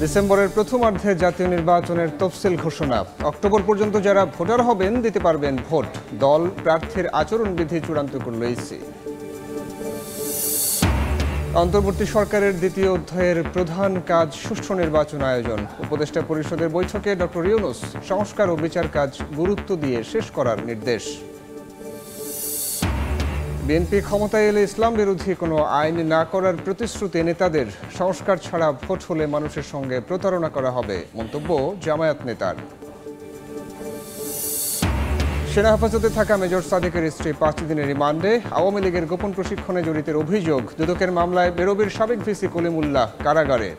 ডিসেম্বরের প্রথমার্ধে জাতীয় নির্বাচনের তফসিল ঘোষণা। অক্টোবর পর্যন্ত যারা ভোটার হবেন দিতে পারবেন ভোট। দল প্রার্থীর আচরণবিধি চূড়ান্ত করল ইসি। অন্তর্বর্তী সরকারের দ্বিতীয় অধ্যায়ের প্রধান কাজ সুষ্ঠু নির্বাচন আয়োজন। উপদেষ্টা পরিষদের বৈঠকে ডক্টর ইউনূস সংস্কার ও বিচার কাজ গুরুত্ব দিয়ে শেষ করার নির্দেশ। বিএনপি ক্ষমতায় এলে ইসলাম বিরোধী কোনো আইন না করার প্রতিশ্রুতি নেতাদের। সংস্কার ছাড়া ভোট হলে মানুষের সঙ্গে প্রতারণা করা হবে, মন্তব্য জামায়াত নেতার। সেনা হেফাজতে থাকা মেজর সাদেকের স্ত্রী 5 দিনের রিমান্ডে। আওয়ামী লীগের গোপন প্রশিক্ষণে জড়িতের অভিযোগ। দুদকের মামলায় বেরোবির সাবেক ভিসি কলিমুল্লাহ কারাগারে।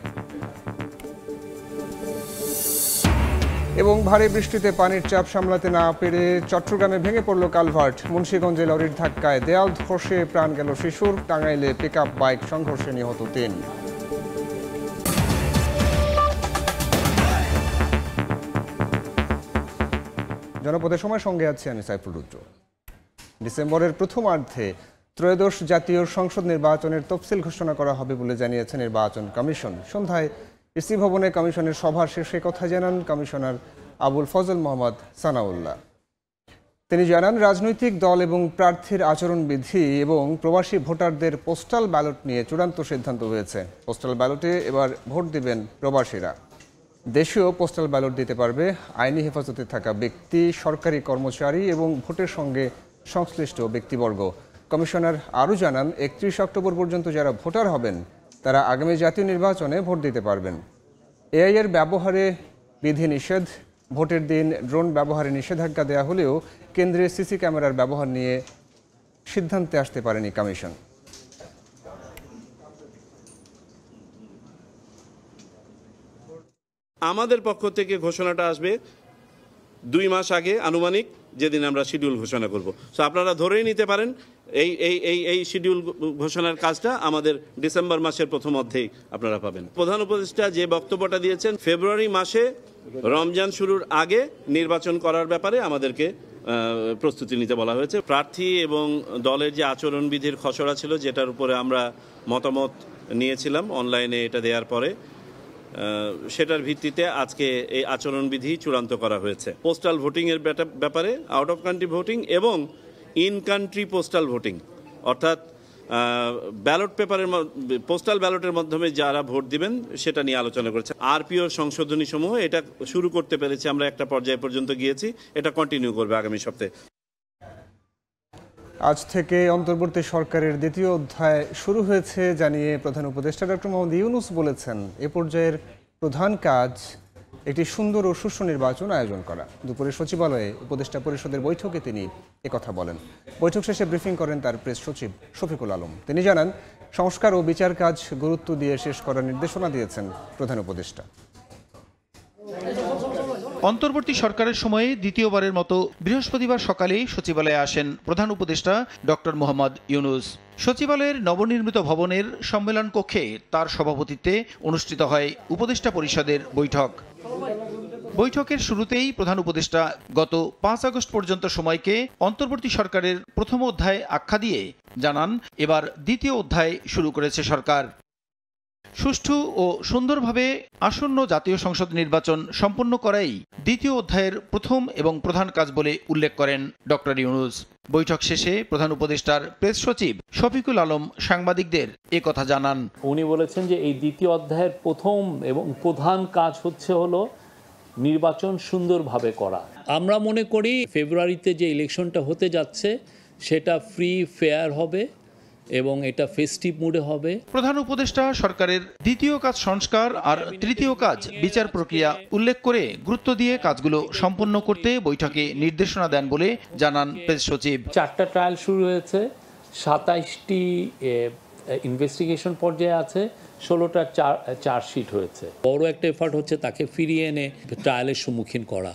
এবং ভারী বৃষ্টিতে পানির চাপ সামলাতে না পেরে চট্টগ্রামে ভেঙে পড়ল কালভার্ট। মুন্সিগঞ্জে লরির ধাক্কায় দেয়াল ধসে প্রাণ গেল শিশুর। টাঙ্গাইলে পিকআপ বাইক সংঘর্ষে নিহত 3। জনপদের সময় সঙ্গে আছি আমি সাইফুল রুদ্র। ডিসেম্বরের প্রথমার্ধে ত্রয়োদশ জাতীয় সংসদ নির্বাচনের তফসিল ঘোষণা করা হবে বলে জানিয়েছে নির্বাচন কমিশন। সন্ধ্যায় ইসি ভবনে কমিশনের সভা শেষে কথা জানান কমিশনার আবুল ফজল মোহাম্মদ সানাউল্লাহ। তিনি জানান, রাজনৈতিক দল এবং প্রার্থীর আচরণবিধি এবং প্রবাসী ভোটারদের পোস্টাল ব্যালট নিয়ে চূড়ান্ত সিদ্ধান্ত হয়েছে। পোস্টাল ব্যালটে এবার ভোট দিবেন প্রবাসীরা। দেশীয় পোস্টাল ব্যালট দিতে পারবে আইনি হেফাজতে থাকা ব্যক্তি, সরকারি কর্মচারী এবং ভোটের সঙ্গে সংশ্লিষ্ট ব্যক্তিবর্গ। কমিশনার আরও জানান, 31 অক্টোবর পর্যন্ত যারা ভোটার হবেন তারা আগামী জাতীয় নির্বাচনে ভোট দিতে পারবেন। এআই এর ব্যবহারে বিধিনিষেধ। ভোটের দিন ড্রোন ব্যবহারে নিষেধাজ্ঞা দেওয়া হলেও কেন্দ্রে সিসি ক্যামেরার ব্যবহার নিয়ে সিদ্ধান্তে আসতে পারেনি কমিশন। আমাদের পক্ষ থেকে ঘোষণাটা আসবে 2 মাস আগে, আনুমানিক যেদিন আমরা শিডিউল ঘোষণা করব। সো আপনারা ধরেই নিতে পারেন এই শিডিউল ঘোষণার কাজটা আমাদের ডিসেম্বর মাসের প্রথম অর্ধেই আপনারা পাবেন। প্রধান উপদেষ্টা যে বক্তব্যটা দিয়েছেন, ফেব্রুয়ারি মাসে রমজান শুরুর আগে নির্বাচন করার ব্যাপারে আমাদেরকে প্রস্তুতি নিতে বলা হয়েছে। প্রার্থী এবং দলের যে আচরণবিধির খসড়া ছিল, যেটার উপরে আমরা মতামত নিয়েছিলাম অনলাইনে এটা দেওয়ার পরে, সেটার ভিত্তিতে আজকে এই আচরণবিধি চূড়ান্ত করা হয়েছে। পোস্টাল ভোটিংয়ের ব্যাপারে আউট অফ কান্ট্রি ভোটিং এবং ইন কান্ট্রি পোস্টাল ভোটিং, অর্থাৎ ব্যালট পেপারের পোস্টাল ব্যালটের মাধ্যমে যারা ভোট দিবেন সেটা নিয়ে আলোচনা করেছে। আরপিও সংশোধনী সমূহ এটা শুরু করতে পেরেছি আমরা, একটা পর্যায় পর্যন্ত গিয়েছি, এটা কন্টিনিউ করবে আগামী সপ্তাহে। আজ থেকে অন্তর্বর্তী সরকারের দ্বিতীয় অধ্যায় শুরু হয়েছে জানিয়ে প্রধান উপদেষ্টা ডক্টর মোহাম্মদ ইউনূস বলেছেন, এ পর্যায়ের প্রধান কাজ একটি সুন্দর ও সুষ্ঠু নির্বাচন আয়োজন করা। দুপুরে সচিবালয়ে উপদেষ্টা পরিষদের বৈঠকে তিনি একথা বলেন। বৈঠক শেষে ব্রিফিং করেন তার প্রেস সচিব শফিকুল আলম। তিনি জানান, সংস্কার ও বিচার কাজ গুরুত্ব দিয়ে শেষ করার নির্দেশনা দিয়েছেন প্রধান উপদেষ্টা। অন্তর্বর্তী সরকারের সময়ে দ্বিতীয়বারের মতো বৃহস্পতিবার সকালেই সচিবালয়ে আসেন প্রধান উপদেষ্টা ডক্টর মোহাম্মদ ইউনূস। সচিবালয়ের নবনির্মিত ভবনের সম্মেলন কক্ষে তার সভাপতিত্বে অনুষ্ঠিত হয় উপদেষ্টা পরিষদের বৈঠক। বৈঠকের শুরুতেই প্রধান উপদেষ্টা গত 5 আগস্ট পর্যন্ত সময়কে অন্তর্বর্তী সরকারের প্রথম অধ্যায় আখ্যা দিয়ে জানান, এবার দ্বিতীয় অধ্যায় শুরু করেছে সরকার। সুষ্ঠু ও সুন্দরভাবে আসন্ন জাতীয় সংসদ নির্বাচন সম্পন্ন করাই দ্বিতীয় অধ্যায়ের প্রথম এবং প্রধান কাজ বলে উল্লেখ করেন ডক্টর ইউনূস। বৈঠক শেষে প্রধান উপদেষ্টার প্রেস সচিব শফিকুল আলম সাংবাদিকদের একথা জানান। উনি বলেছেন যে এই দ্বিতীয় অধ্যায়ের প্রথম এবং প্রধান কাজ হলো নির্বাচন সুন্দরভাবে করা। আমরা মনে করি ফেব্রুয়ারিতে যে ইলেকশনটা হতে যাচ্ছে সেটা ফ্রি, ফেয়ার হবে এবং এটা ফেস্টিভ মুডে হবে। প্রধান উপদেষ্টা সরকারের দ্বিতীয় কাজ সংস্কার আর তৃতীয় কাজ বিচার প্রক্রিয়া উল্লেখ করে গুরুত্ব দিয়ে কাজগুলো সম্পন্ন করতে বৈঠকে নির্দেশনা দেন বলে জানান প্রেস সচিব। 4টা ট্রায়াল শুরু হয়েছে, 27টি ইনভেস্টিগেশন পর্যায়ে আছে, 16টা চার্জশিট হয়েছে। বড় একটা এফার্ট হচ্ছে তাকে ফিরিয়ে এনে ট্রায়ালের সম্মুখীন করা।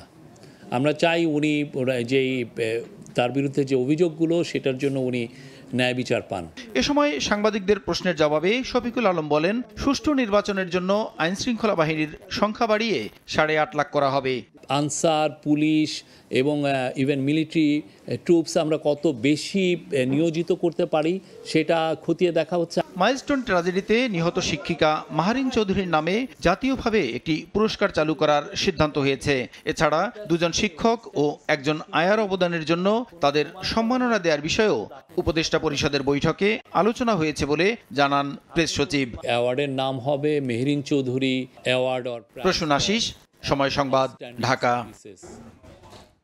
আমরা চাই উনি যেই তার বিরুদ্ধে যে অভিযোগগুলো সেটার জন্য উনি ন্যায় বিচার পান। এ সময় সাংবাদিকদের প্রশ্নের জবাবে শফিকুল আলম বলেন, সুষ্ঠু নির্বাচনের জন্য আইনশৃঙ্খলা বাহিনীর সংখ্যা বাড়িয়ে 8.5 লাখ করা হবে। আনসার, পুলিশ এবং ইভেন মিলিটারি ট্রুপস আমরা কত বেশি নিয়োজিত করতে পারি সেটা খতিয়ে দেখা হচ্ছে। মাইলস্টোন ট্র্যাজেডিতে নিহত শিক্ষিকা মাহারিন চৌধুরীর নামে জাতীয়ভাবে একটি পুরস্কার চালু করার সিদ্ধান্ত হয়েছে। এছাড়া 2 জন শিক্ষক ও 1 জন আয়ার অবদানের জন্য তাদের সম্মাননা দেওয়ার বিষয়েও উপদেষ্টা পরিষদের বৈঠকে আলোচনা হয়েছে বলে জানান প্রেস সচিব। অ্যাওয়ার্ডের নাম হবে মেহরিন চৌধুরী অ্যাওয়ার্ড। প্রসূন আশিস, সময় সংবাদ, ঢাকা।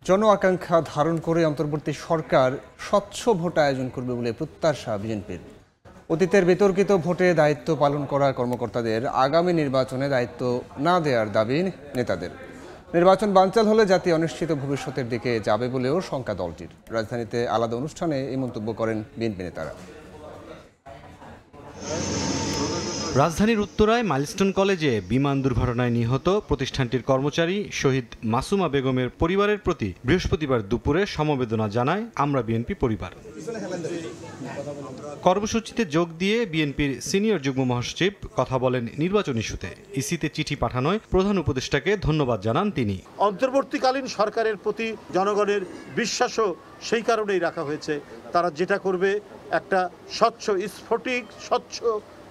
জন আকাঙ্ক্ষা ধারণ করে অন্তর্বর্তী সরকার স্বচ্ছ ভোট আয়োজন করবে বলে প্রত্যাশা বিএনপির। অতীতের বিতর্কিত ভোটে দায়িত্ব পালন করা কর্মকর্তাদের আগামী নির্বাচনে দায়িত্ব না দেওয়ার দাবি নেতাদের। নির্বাচন বানচাল হলে জাতি অনিশ্চিত ভবিষ্যতের দিকে যাবে বলেও শঙ্কা দলটির। রাজধানীতে আলাদা অনুষ্ঠানে এই মন্তব্য করেন বিএনপি নেতারা। রাজধানীর উত্তরায় মাইলস্টোন কলেজে বিমান দুর্ঘটনায় নিহত প্রতিষ্ঠানটির কর্মচারী শহীদ মাসুমা বেগমের পরিবারের প্রতি বৃহস্পতিবার দুপুরে সমবেদনা জানায় আমরা বিএনপি পরিবার। কর্মসূচিতে যোগ দিয়ে বিএনপির সিনিয়র যুগ্ম মহাসচিব কথা বলেন নির্বাচন ইস্যুতে। ইসিতে চিঠি পাঠানোয় প্রধান উপদেষ্টাকে ধন্যবাদ জানান তিনি। অন্তর্বর্তীকালীন সরকারের প্রতি জনগণের বিশ্বাসও সেই কারণেই রাখা হয়েছে, তারা যেটা করবে একটা স্বচ্ছ স্ফটিক স্বচ্ছ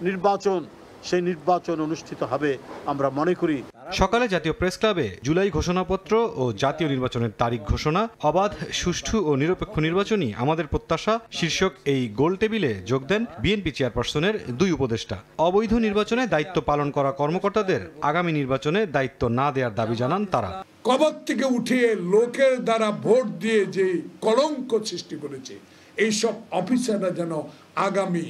নির্বাচন, সেই নির্বাচন অনুষ্ঠিত হবে আমরা মনে করি। সকালে জাতীয় প্রেস ক্লাবে জুলাই ঘোষণাপত্র ও জাতীয় নির্বাচনের তারিখ ঘোষণা, অবাধ, সুষ্ঠু ও নিরপেক্ষ নির্বাচনই আমাদের প্রত্যাশা শীর্ষক এই গোল টেবিলে যোগ দেন বিএনপি চেয়ারপারসনের 2 উপদেষ্টা। অবৈধ নির্বাচনে দায়িত্ব পালন করা কর্মকর্তাদের আগামী নির্বাচনে দায়িত্ব না দেওয়ার দাবি জানান তারা। কবর থেকে উঠিয়ে লোকের দ্বারা ভোট দিয়ে যে কলঙ্ক সৃষ্টি করেছে, এইসব অফিসাররা যেন আগামী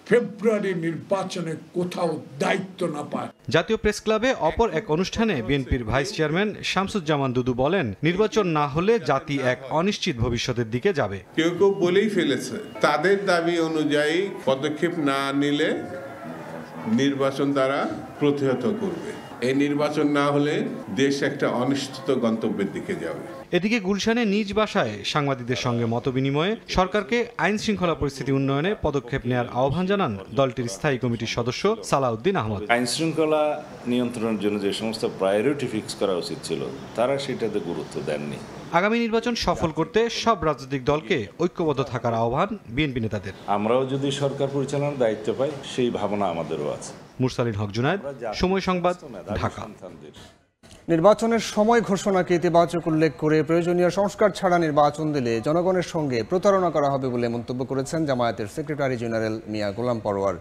ফেব্রুয়ারি নির্বাচনে কোথাও দায়িত্ব না পায়। জাতীয় প্রেস ক্লাবে অপর এক অনুষ্ঠানে বিএনপির ভাইস চেয়ারম্যান শামসুজ্জামান দুদু বলেন, নির্বাচন না হলে জাতি এক অনিশ্চিত ভবিষ্যতের দিকে যাবে। কেউ কেউ বলেই ফেলেছে, তাদের দাবি অনুযায়ী পদক্ষেপ না নিলে নির্বাচন তারা প্রতিহত করবে। এই নির্বাচন না হলে দেশ একটা অনিশ্চিত গন্তব্যের দিকে যাবে। এদিকে গুলশানে নিজ বাসায় সাংবাদিকদের সঙ্গে মতবিনিময়ে সরকারকে আইন শৃঙ্খলা পরিস্থিতি উন্নয়নে পদক্ষেপ নেওয়ার আহ্বান জানান দলটির স্থায়ী কমিটির সদস্য সালাউদ্দিন আহমদ। আইন শৃঙ্খলা নিয়ন্ত্রণের জন্য যে সমস্ত প্রায়োরিটি ফিক্স করা উচিত ছিল তারা সেটাতে গুরুত্ব দেননি। আগামী নির্বাচন সফল করতে সব রাজনৈতিক দলকে ঐক্যবদ্ধ থাকার আহ্বান বিএনপি নেতাদের। আমরাও যদি সরকার পরিচালনার দায়িত্ব পাই সেই ভাবনা আমাদেরও আছে। মুরসালিন হক জুনায়েদ, সময় সংবাদ, ঢাকা। নির্বাচনের সময় ঘোষণাকে ইতিবাচক উল্লেখ করে প্রয়োজনীয় সংস্কার ছাড়া নির্বাচন দিলে জনগণের সঙ্গে প্রতারণা করা হবে বলে মন্তব্য করেছেন জামায়াতের সেক্রেটারি জেনারেল মিয়া গোলাম পরোয়ার।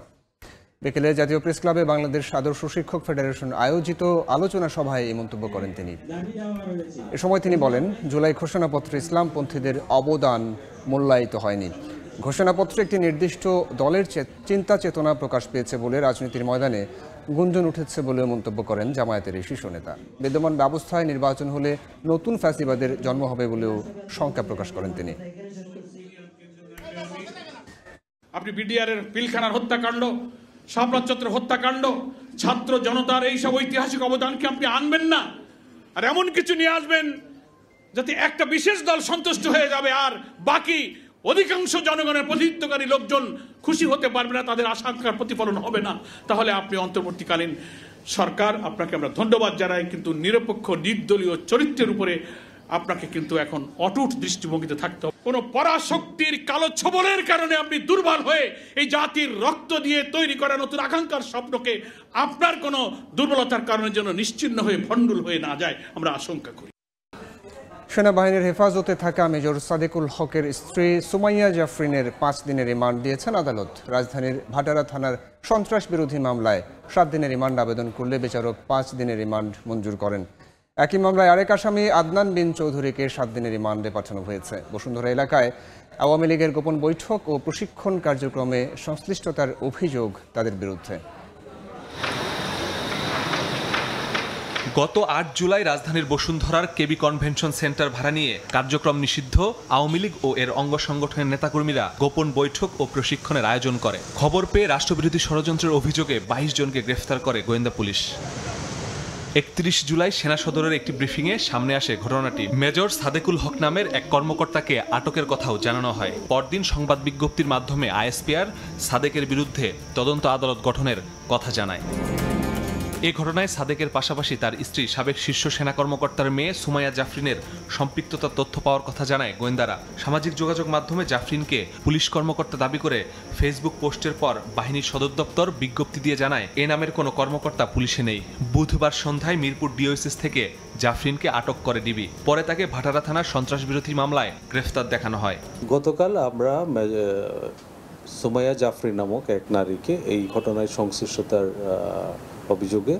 বিকেলে জাতীয় প্রেস ক্লাবে বাংলাদেশ আদর্শ শিক্ষক ফেডারেশন আয়োজিত আলোচনা সভায় এই মন্তব্য করেন তিনি। এ সময় তিনি বলেন, জুলাই ঘোষণাপত্রে ইসলামপন্থীদের অবদান মূল্যায়িত হয়নি। ঘোষণাপত্রে একটি নির্দিষ্ট দলের চিন্তা চেতনা প্রকাশ পেয়েছে বলে রাজনীতির ময়দানে গুঞ্জন উঠেছে বলেও মন্তব্য করেন জামায়াতের এই শীর্ষ নেতা। বিদ্যমান ব্যবস্থায় নির্বাচন হলে নতুন ফ্যাসিবাদের জন্ম হবে বলেও শঙ্কা প্রকাশ করেন তিনি। আপনি বিডিআরের পিলখানার হত্যাকাণ্ড, শাপলা চত্বরের হত্যাকাণ্ড, ছাত্র জনতার এইসব ঐতিহাসিক অবদানকে আপনি আনবেন না, আর এমন কিছু নিয়ে আসবেন যাতে একটা বিশেষ দল সন্তুষ্ট হয়ে যাবে আর বাকি অধিকাংশ জনগণের প্রতিনিধিত্বকারী লোকজন খুশি হতে পারবে না, তাদের আশঙ্কার প্রতিফলন হবে না। তাহলে আপনি অন্তর্বর্তীকালীন সরকার, আপনাকে আমরা ধন্যবাদ জানাই, কিন্তু নিরপেক্ষ নির্দলীয় চরিত্রের উপরে আপনাকে কিন্তু এখন অটুট দৃষ্টিভঙ্গিতে থাকতে হবে। কোন পরাশক্তির কালো ছোবলের কারণে আপনি দুর্বল হয়ে এই জাতির রক্ত দিয়ে তৈরি করা নতুন আকাঙ্ক্ষার স্বপ্নকে আপনার কোনো দুর্বলতার কারণে যেন নিশ্চিহ্ন হয়ে ভণ্ডুল হয়ে না যায় আমরা আশঙ্কা করি। সেনাবাহিনীর হেফাজতে থাকা মেজর সাদেকুল হকের স্ত্রী সুমাইয়া জাফরিনের 5 দিনের রিমান্ড দিয়েছেন আদালত। রাজধানীর ভাটারা থানার সন্ত্রাস বিরোধী মামলায় 7 দিনের রিমান্ড আবেদন করলে বিচারক 5 দিনের রিমান্ড মঞ্জুর করেন। একই মামলায় আরেক আসামি আদনান বিন চৌধুরীকে 7 দিনের রিমান্ডে পাঠানো হয়েছে। বসুন্ধরা এলাকায় আওয়ামী লীগের গোপন বৈঠক ও প্রশিক্ষণ কার্যক্রমে সংশ্লিষ্টতার অভিযোগ তাদের বিরুদ্ধে। গত 8 জুলাই রাজধানীর বসুন্ধরার কেবি কনভেনশন সেন্টার ভাড়া নিয়ে কার্যক্রম নিষিদ্ধ আওয়ামী লীগ ও এর অঙ্গ সংগঠনের নেতাকর্মীরা গোপন বৈঠক ও প্রশিক্ষণের আয়োজন করে। খবর পেয়ে রাষ্ট্রবিরোধী ষড়যন্ত্রের অভিযোগে 22 জনকে গ্রেফতার করে গোয়েন্দা পুলিশ। 31 জুলাই সেনা সদরের একটি ব্রিফিংয়ে সামনে আসে ঘটনাটি। মেজর সাদেকুল হক নামের এক কর্মকর্তাকে আটকের কথাও জানানো হয়। পরদিন সংবাদ বিজ্ঞপ্তির মাধ্যমে আইএসপিআর সাদেকের বিরুদ্ধে তদন্ত আদালত গঠনের কথা জানায়। এ ঘটনায় সাদেকের পাশাপাশি তার স্ত্রী সাবেক শীর্ষ সেনা কর্মকর্তার মেয়ে সুমাইয়া জাফরিনের সম্পৃক্ততার তথ্য পাওয়ার কথা জানায় গোয়েন্দারা। সামাজিক যোগাযোগ মাধ্যমে জাফরিনকে পুলিশ কর্মকর্তা দাবি করে ফেসবুক পোস্টের পর বাহিনীর সদর দপ্তর বিজ্ঞপ্তি দিয়ে জানায় এ নামের কোনো কর্মকর্তা পুলিশে নেই। বুধবার সন্ধ্যায় মিরপুর ডিওএসএস থেকে জাফরিনকে আটক করে ডিবি। পরে তাকে ভাটারা থানার সন্ত্রাসবিরোধী মামলায় গ্রেফতার দেখানো হয়। গতকাল আমরা সুমাইয়া জাফরি নামক এক নারীকে এই ঘটনায় সংশ্লিষ্টতার অভিযোগে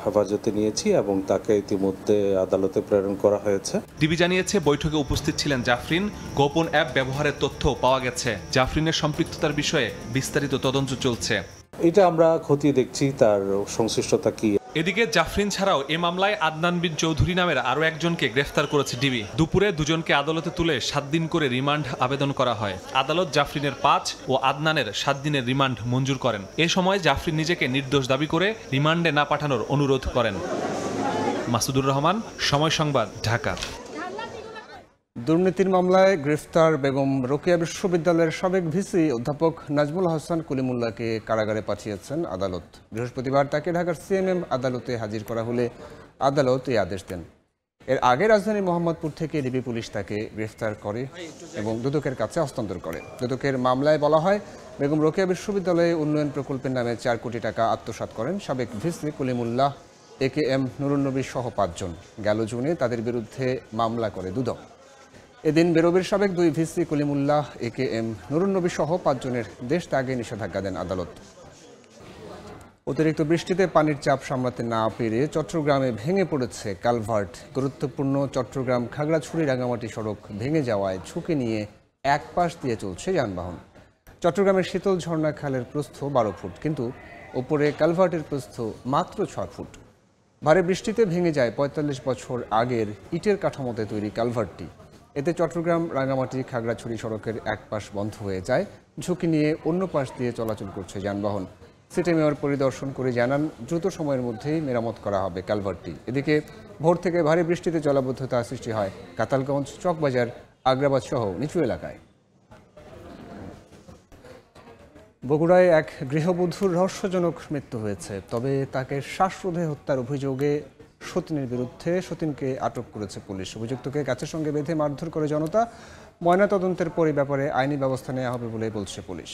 হেফাজতে নিয়েছি এবং তাকে ইতিমধ্যে আদালতে প্রেরণ করা হয়েছে। ডিবি জানিয়েছে বৈঠকে উপস্থিত ছিলেন জাফরিন। গোপন অ্যাপ ব্যবহারের তথ্য পাওয়া গেছে। জাফরিনের সম্পৃক্ততার বিষয়ে বিস্তারিত তদন্ত চলছে। এটা আমরা খতিয়ে দেখছি তার সংশ্লিষ্টতা কি। এদিকে জাফরিন ছাড়াও এ মামলায় আদনান বিন চৌধুরী নামের আরও একজনকে গ্রেফতার করেছে ডিবি। দুপুরে দুজনকে আদালতে তুলে 7 দিন করে রিমান্ড আবেদন করা হয়। আদালত জাফরিনের 5 ও আদনানের 7 দিনের রিমান্ড মঞ্জুর করেন। এ সময় জাফরিন নিজেকে নির্দোষ দাবি করে রিমান্ডে না পাঠানোর অনুরোধ করেন। মাসুদুর রহমান, সময় সংবাদ, ঢাকা। দুর্নীতির মামলায় গ্রেফতার বেগম রোকেয়া বিশ্ববিদ্যালয়ের সাবেক ভিসি অধ্যাপক নাজমুল হাসান কলিমুল্লাহকে কারাগারে পাঠিয়েছেন আদালত। বৃহস্পতিবার তাকে ঢাকার সিএমএম আদালতে হাজির করা হলে আদালত এই আদেশ দেন। এর আগে রাজধানী মোহাম্মদপুর থেকে ডিবি পুলিশ তাকে গ্রেফতার করে এবং দুদকের কাছে হস্তান্তর করে। দুদকের মামলায় বলা হয়, বেগম রোকেয়া বিশ্ববিদ্যালয়ে উন্নয়ন প্রকল্পের নামে 4 কোটি টাকা আত্মসাৎ করেন সাবেক ভিসি কলিমুল্লাহ, AKM নুরুন্নবী সহ 5 জন। গেল জুনে তাদের বিরুদ্ধে মামলা করে দুদক। এদিন বেরোবের সাবেক 2 ভিসি কলিমুল্লাহ, AKM নুরুন্নবী সহ 5 জনের দেশ ত্যাগে নিষেধাজ্ঞা দেন আদালত। অতিরিক্ত বৃষ্টিতে পানির চাপ সামলাতে না পেরে চট্টগ্রামে ভেঙে পড়েছে কালভার্ট। গুরুত্বপূর্ণ চট্টগ্রাম খাগড়াছড়ি রাঙামাটি সড়ক ভেঙে যাওয়ায় ঝুঁকি নিয়ে এক পাশ দিয়ে চলছে যানবাহন। চট্টগ্রামের শীতল ঝর্ণা খালের প্রস্থ 12 ফুট, কিন্তু ওপরে কালভার্টের প্রস্থ মাত্র 6 ফুট। ভারী বৃষ্টিতে ভেঙে যায় 45 বছর আগের ইটের কাঠামোতে তৈরি কালভার্টটি। এতে চট্টগ্রাম রাঙামাটি খাগড়াছড়ি সড়কের এক পাশ বন্ধ হয়ে যায়। ঝুঁকি নিয়ে অন্য পাশ দিয়ে চলাচল করছে যানবাহন। সিটি মেয়র পরিদর্শন করে জানান, দ্রুত সময়ের মধ্যেই মেরামত করা হবে কালভার্টটি। এদিকে ভোর থেকে ভারী বৃষ্টিতে জলাবদ্ধতা সৃষ্টি হয় কাতালগঞ্জ, চকবাজার, আগ্রাবাদ সহ নিচু এলাকায়। বগুড়ায় এক গৃহবধূর রহস্যজনক মৃত্যু হয়েছে, তবে তাকে শ্বাসরোধে হত্যার অভিযোগে সতীনের বিরুদ্ধে সতীনকে আটক করেছে পুলিশ। অভিযুক্তকে গাছের সঙ্গে বেঁধে মারধর করে জনতা। ময়নাতদন্তের পরে ব্যাপারে আইনি ব্যবস্থা নেওয়া হবে বলে বলছে পুলিশ।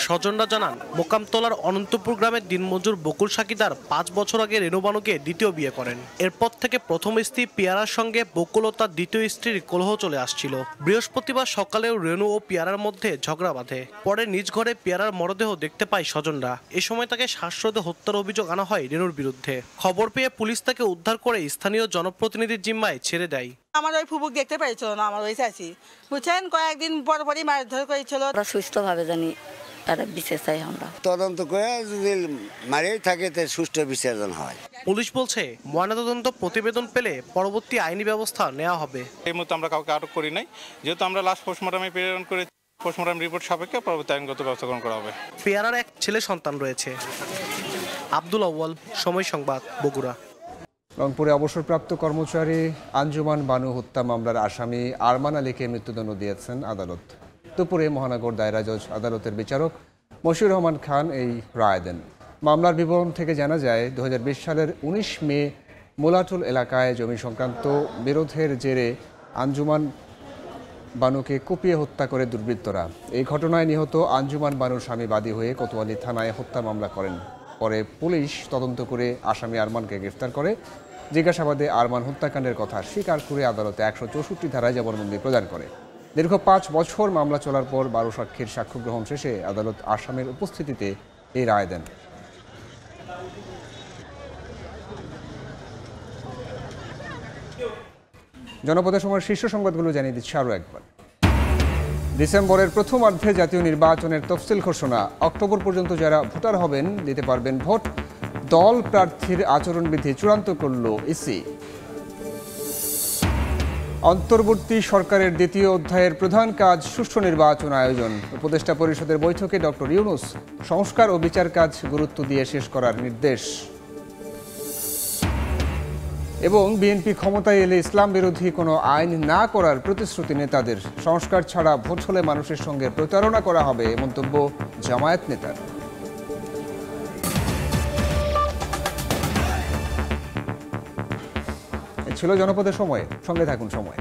স্বজনরা জানান, মোকামতলার অনন্তপুর গ্রামের দিনমজুর বকুল সাকিদার 5 বছর আগে রেণুবানুকে দ্বিতীয় বিয়ে করেন। এরপর থেকে প্রথম স্ত্রী পিয়ারার সঙ্গে বকুল ও তার দ্বিতীয় স্ত্রীর কলহ চলে আসছিল। বৃহস্পতিবার সকালেও রেণু ও পিয়ারার মধ্যে ঝগড়া বাঁধে। পরে নিজ ঘরে পিয়ারার মরদেহ দেখতে পায় স্বজনরা। এ সময় তাকে শ্বাসরোধে হত্যার অভিযোগ আনা হয় রেণুর বিরুদ্ধে। খবর পেয়ে পুলিশ তাকে উদ্ধার করে স্থানীয় জনপ্রতিনিধির জিম্মায় ছেড়ে দেয়। আমার ওই ফুবুক দেখতে পেয়েছিল না, আমার ওই চাচি বুঝছেন, কয়েকদিন পরপরই মারধর করেছিল। সুস্থভাবে জানি বিচার চাই আমরা, তদন্ত করে যদি মারিয়ে থাকে তে সুষ্ঠু বিচার হয়। পুলিশ বলছে, ময়নাতদন্ত প্রতিবেদন পেলে পরবর্তী আইনি ব্যবস্থা নেওয়া হবে। এই মুহূর্তে আমরা কাউকে আটক করি নাই, যেহেতু আমরা লাস্ট পোস্টমর্টমে প্রেরণ করে পোস্টমর্টম রিপোর্ট সাপেক্ষে পরবর্তী আইনগত ব্যবস্থা গ্রহণ করা হবে। পেয়ারার এক ছেলে সন্তান রয়েছে। আব্দুল আউয়াল, সময় সংবাদ, বগুড়া। রংপুরে অবসরপ্রাপ্ত কর্মচারী আঞ্জুমান বানু হত্যা মামলার আসামি আরমান আলীকে মৃত্যুদণ্ড দিয়েছেন আদালত। দুপুরে মহানগর দায়রা জজ আদালতের বিচারক মশিউর রহমান খান এই রায় দেন। মামলার বিবরণ থেকে জানা যায়, 2020 সালের 19 মে মোলাটুল এলাকায় জমি সংক্রান্ত বিরোধের জেরে আঞ্জুমান বানুকে কুপিয়ে হত্যা করে দুর্বৃত্তরা। এই ঘটনায় নিহত আঞ্জুমান বানুর স্বামী বাদী হয়ে কোতোয়ালি থানায় হত্যা মামলা করেন। পরে পুলিশ তদন্ত করে আসামি আরমানকে গ্রেফতার করে। জিজ্ঞাসাবাদে আরমান হত্যাকাণ্ডের কথা স্বীকার করে আদালতে 164 ধারায় জবানবন্দি প্রদান করে। দীর্ঘ 5 বছর মামলা চলার পর 12 সাক্ষীর সাক্ষ্য গ্রহণ শেষে আদালত আসামির উপস্থিতিতে এই রায় দেন। জনপদের সময়ের শীর্ষ সংবাদগুলো জানিয়ে দিচ্ছে আরও একবার। ডিসেম্বরের প্রথমার্ধে জাতীয় নির্বাচনের তফসিল ঘোষণা। অক্টোবর পর্যন্ত যারা ভোটার হবেন দিতে পারবেন ভোট। দল প্রার্থীর আচরণবিধি চূড়ান্ত করল ইসি। অন্তর্বর্তী সরকারের দ্বিতীয় অধ্যায়ের প্রধান কাজ সুষ্ঠু নির্বাচন আয়োজন। উপদেষ্টা পরিষদের বৈঠকে ডক্টর ইউনূস সংস্কার ও বিচার কাজ গুরুত্ব দিয়ে শেষ করার নির্দেশ। এবং বিএনপি ক্ষমতায় এলে ইসলাম বিরোধী কোনো আইন না করার প্রতিশ্রুতি নেতাদের। সংস্কার ছাড়া ভোট হলে মানুষের সঙ্গে প্রতারণা করা হবে মন্তব্য জামায়াত নেতার। ছিল জনপদের সময়, সঙ্গে থাকুন সময়।